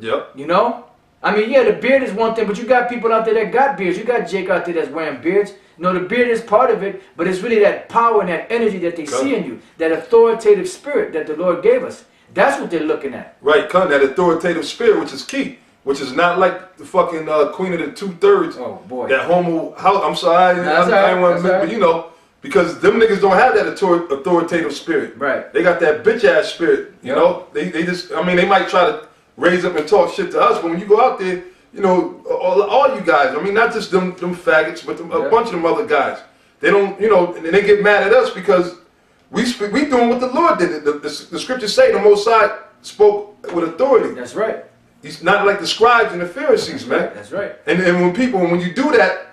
Yep. You know? I mean, yeah, the beard is one thing, but you got people out there that got beards. You got Jake out there that's wearing beards. You know, the beard is part of it, but it's really that power and that energy that they see in you, that authoritative spirit that the Lord gave us. That's what they're looking at. Right, that authoritative spirit, which is key, which is not like the fucking Queen of the 2/3. Oh boy. That homo. I'm sorry, I want to, but you know, because them niggas don't have that authoritative spirit. Right. They got that bitch ass spirit. You know, they just. I mean, they might try to raise up and talk shit to us, but when you go out there, you know, all you guys. I mean, not just them faggots, but a bunch of them other guys. They don't, you know, and they get mad at us because we doing what the Lord did. The scriptures say the Most High spoke with authority. That's right. He's not like the scribes and the Pharisees, man. That's right. And when you do that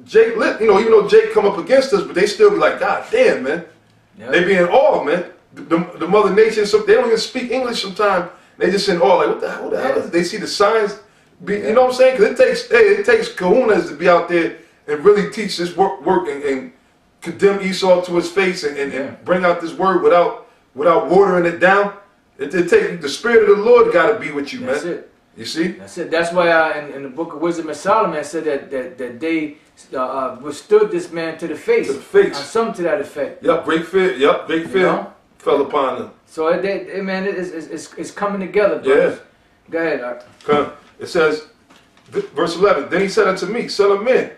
Jake, you know, even though Jake come up against us, but they still be like, God damn, man. Yep. They be in awe, man. The mother nation, they don't even speak English sometimes. They just in awe, like, what the hell is it? They see the signs. You know what I'm saying? Because it takes kahunas to be out there and really teach this work and condemn Esau to his face and bring out this word without watering it down. It takes the spirit of the Lord got to be with you, That's man. It. You see? That's it. That's why in the book of Wisdom of Solomon, I said that they withstood this man to the face. To the face. Something to that effect. Yep, great fear. Yep, great fear fell upon them. So man, it's coming together, brothers. Yeah. Go ahead, Art. It says, verse 11. Then he said unto me, Son of man,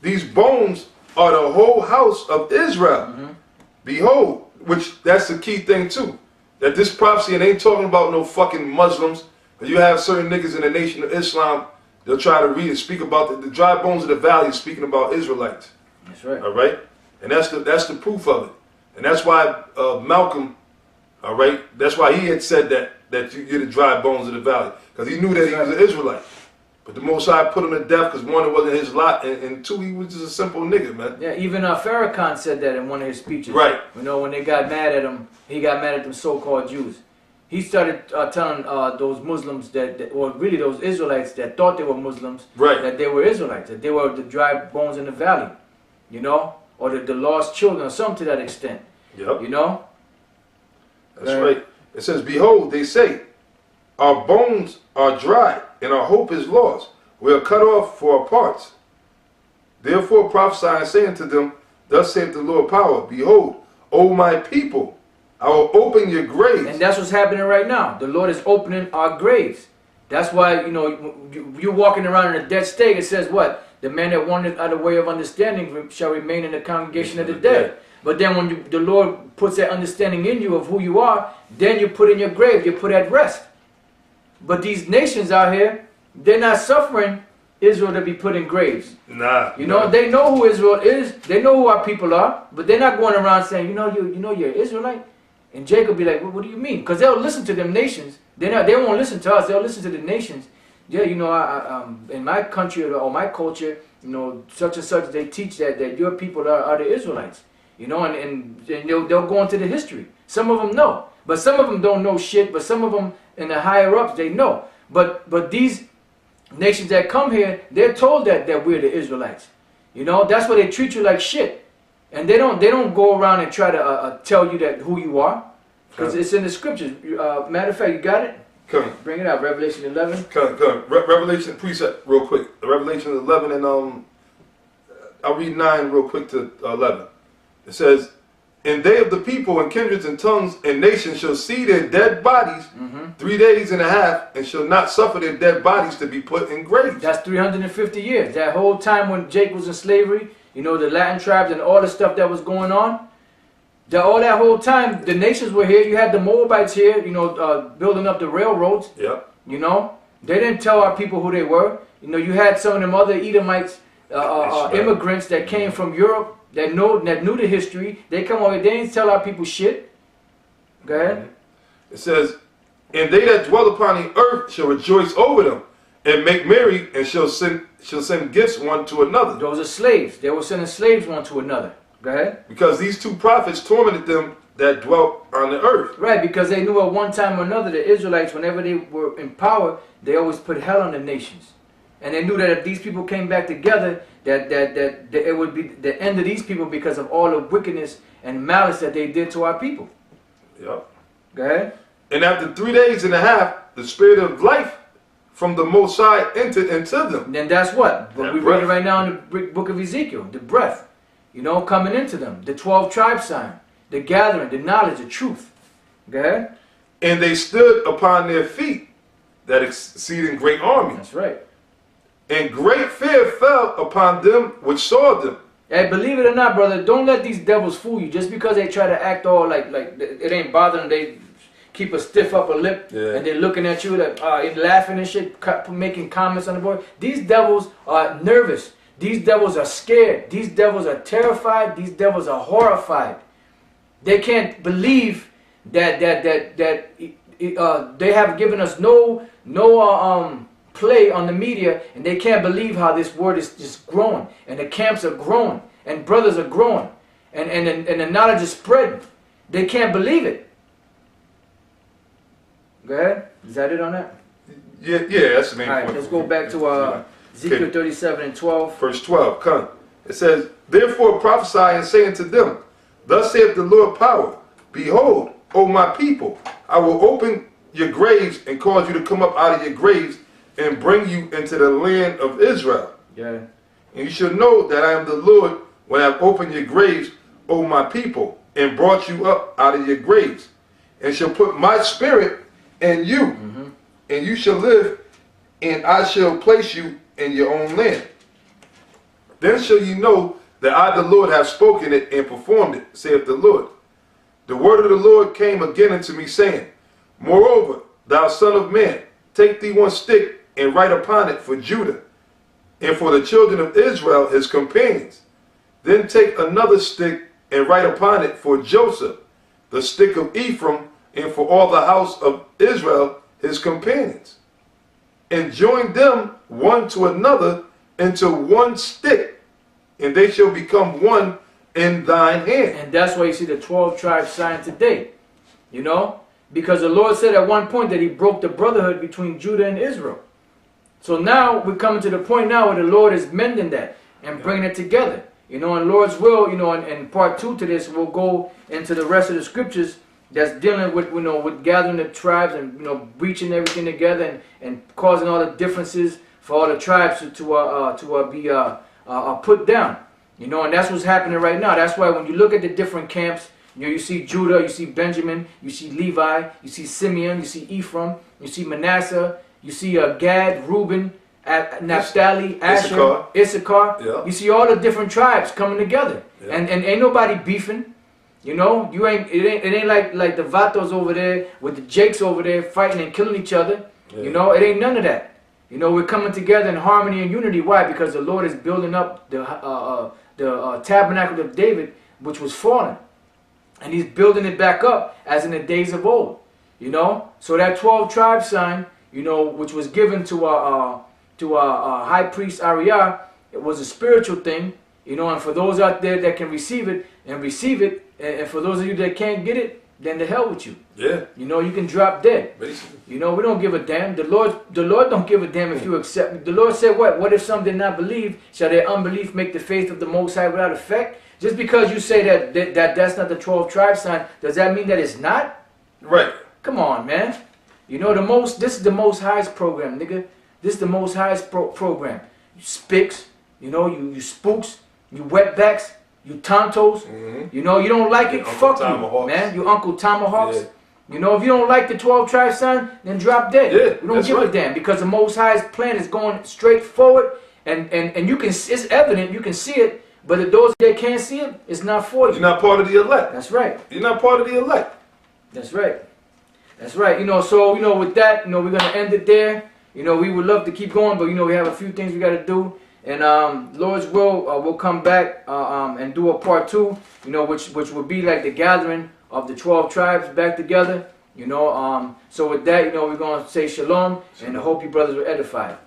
these bones are the whole house of Israel. Behold, which that's the key thing too. That this prophecy, it ain't talking about no fucking Muslims. But you have certain niggas in the Nation of Islam, they'll try to read and speak about the dry bones of the valley, speaking about Israelites. That's right. All right? And that's the proof of it. And that's why Malcolm, all right, that's why he had said that you're the dry bones of the valley. Because he knew that he was an Israelite. But the Most High put him to death because one, it wasn't his lot, and two, he was just a simple nigga, man. Yeah, even Farrakhan said that in one of his speeches. Right. You know, when they got mad at him, he got mad at them so-called Jews. He started telling those Muslims or really those Israelites that thought they were Muslims, that they were Israelites, that they were the dry bones in the valley, you know, or the lost children, or something to that extent. Yep. You know? That's right. It says, Behold, they say, our bones are dry, and our hope is lost. We are cut off for our parts. Therefore prophesy and say unto them, Thus saith the Lord power, Behold, O my people, I will open your graves. And that's what's happening right now. The Lord is opening our graves. That's why, you know, you're walking around in a dead state. It says what? The man that wanted out of way of understanding shall remain in the congregation of the dead. But then when the Lord puts that understanding in you of who you are, then you put in your grave, you're put at rest. But these nations out here, they're not suffering Israel to be put in graves. Nah. You know, they know who Israel is. They know who our people are. But they're not going around saying, you know you're an Israelite. And Jacob be like, well, what do you mean? Because they'll listen to them nations. They won't listen to us. They'll listen to the nations. Yeah, you know, in my country or my culture, you know, such and such, they teach that your people are the Israelites. You know, and they'll go into the history. Some of them know. But some of them don't know shit. But some of them in the higher ups, they know. But these nations that come here, they're told that we're the Israelites. You know, that's why they treat you like shit. And they don't go around and try to tell you that who you are, because it's in the scriptures. Matter of fact, you got it? Come. Bring it out. Revelation 11. Come. Revelation precept real quick. Revelation 11 and I'll read 9 real quick to 11. It says, And they of the people and kindreds and tongues and nations shall see their dead bodies 3 days and a half, and shall not suffer their dead bodies to be put in graves. That's 350 years. That whole time when Jake was in slavery, you know, the Latin tribes and all the stuff that was going on, all that whole time, the nations were here. You had the Moabites here, you know, building up the railroads. Yeah. You know, they didn't tell our people who they were. You know, you had some of them other Edomites, immigrants that came from Europe that knew the history. They come over, they didn't tell our people shit. Go ahead. It says, And they that dwell upon the earth shall rejoice over them, and make merry, and shall send gifts one to another. Those are slaves. They were sending slaves one to another. Go ahead. Because these two prophets tormented them that dwelt on the earth. Right, because they knew at one time or another the Israelites, whenever they were in power, they always put hell on the nations. And they knew that if these people came back together, that it would be the end of these people because of all the wickedness and malice that they did to our people. Yep. Go ahead. And after 3 days and a half, the spirit of life from the Most High entered into them. Then that's what? That We breath. read it right now in the book of Ezekiel. The breath, you know, coming into them. The 12 tribe sign. The gathering, the knowledge, the truth. Go ahead. And they stood upon their feet, that exceeding great army. That's right. And great fear fell upon them which saw them. Hey, believe it or not, brother, don't let these devils fool you. Just because they try to act all like it ain't bothering them, they keep a stiff upper lip, and they're looking at you like laughing and shit, making comments on the board. These devils are nervous. These devils are scared. These devils are terrified. These devils are horrified. They can't believe that they have given us no play on the media, and they can't believe how this word is just growing, and the camps are growing, and brothers are growing, and the knowledge is spreading. They can't believe it. Go ahead. Is that it on that? Yeah, that's the main point. All right, let's go back to Ezekiel 37 and 12. Verse 12, come. It says, therefore prophesy and say unto them, thus saith the Lord power, behold, O my people, I will open your graves and cause you to come up out of your graves and bring you into the land of Israel. Yeah. And you shall know that I am the Lord when I have opened your graves, O my people, and brought you up out of your graves, and shall put my spirit in you, and you shall live, and I shall place you in your own land. Then shall you know that I, the Lord, have spoken it and performed it, saith the Lord. The word of the Lord came again unto me, saying, moreover, thou son of man, take thee one stick and write upon it for Judah, and for the children of Israel his companions. Then take another stick and write upon it for Joseph, the stick of Ephraim, and for all the house of Israel his companions. And join them one to another into one stick, and they shall become one in thine hand. And that's why you see the 12 tribes sign today. You know? Because the Lord said at one point that he broke the brotherhood between Judah and Israel. So now we're coming to the point now where the Lord is mending that and bringing it together. You know, and Lord's will, you know, in part 2 to this, we'll go into the rest of the scriptures that's dealing with, you know, with gathering the tribes and, you know, reaching everything together and causing all the differences for all the tribes to be put down. You know, and that's what's happening right now. That's why when you look at the different camps, you know, you see Judah, you see Benjamin, you see Levi, you see Simeon, you see Ephraim, you see Manasseh, you see Gad, Reuben, Naphtali, Asher, Issachar. Yeah. You see all the different tribes coming together, and ain't nobody beefing. You know, it ain't like the Vatos over there with the Jakes over there fighting and killing each other. Yeah. You know, it ain't none of that. You know, we're coming together in harmony and unity. Why? Because the Lord is building up the tabernacle of David, which was fallen, and He's building it back up as in the days of old. You know, so that 12 tribe sign, you know, which was given to high priest Ariah, it was a spiritual thing. You know, and for those out there that can receive it, and for those of you that can't get it, then the hell with you. Yeah. You know, you can drop dead. Basically. You know, we don't give a damn. The Lord don't give a damn if you accept me. The Lord said what? What if some did not believe? Shall their unbelief make the faith of the Most High without effect? Just because you say that's not the 12 tribe sign, does that mean that it's not? Right. Come on, man. You know, this is the Most High's program, nigga. This is the Most High's program. You spicks, you know, you spooks, you wetbacks, you tontos, you know, you don't like it, fuck you, man. You Uncle Tomahawks. Yeah. You know, if you don't like the 12 tribe sign, then drop dead. Yeah, we don't give a damn, because the Most High's plan is going straight forward, and you can, it's evident, you can see it, but those that can't see it, it's not for you. You're not part of the elect. That's right. You're not part of the elect. That's right. That's right. You know, so, you know, with that, you know, we're going to end it there. You know, we would love to keep going, but, you know, we have a few things we got to do. And Lord's will, we'll come back and do a part 2, you know, which would be like the gathering of the 12 tribes back together. You know, so with that, you know, we're going to say shalom, and I hope you brothers were edified.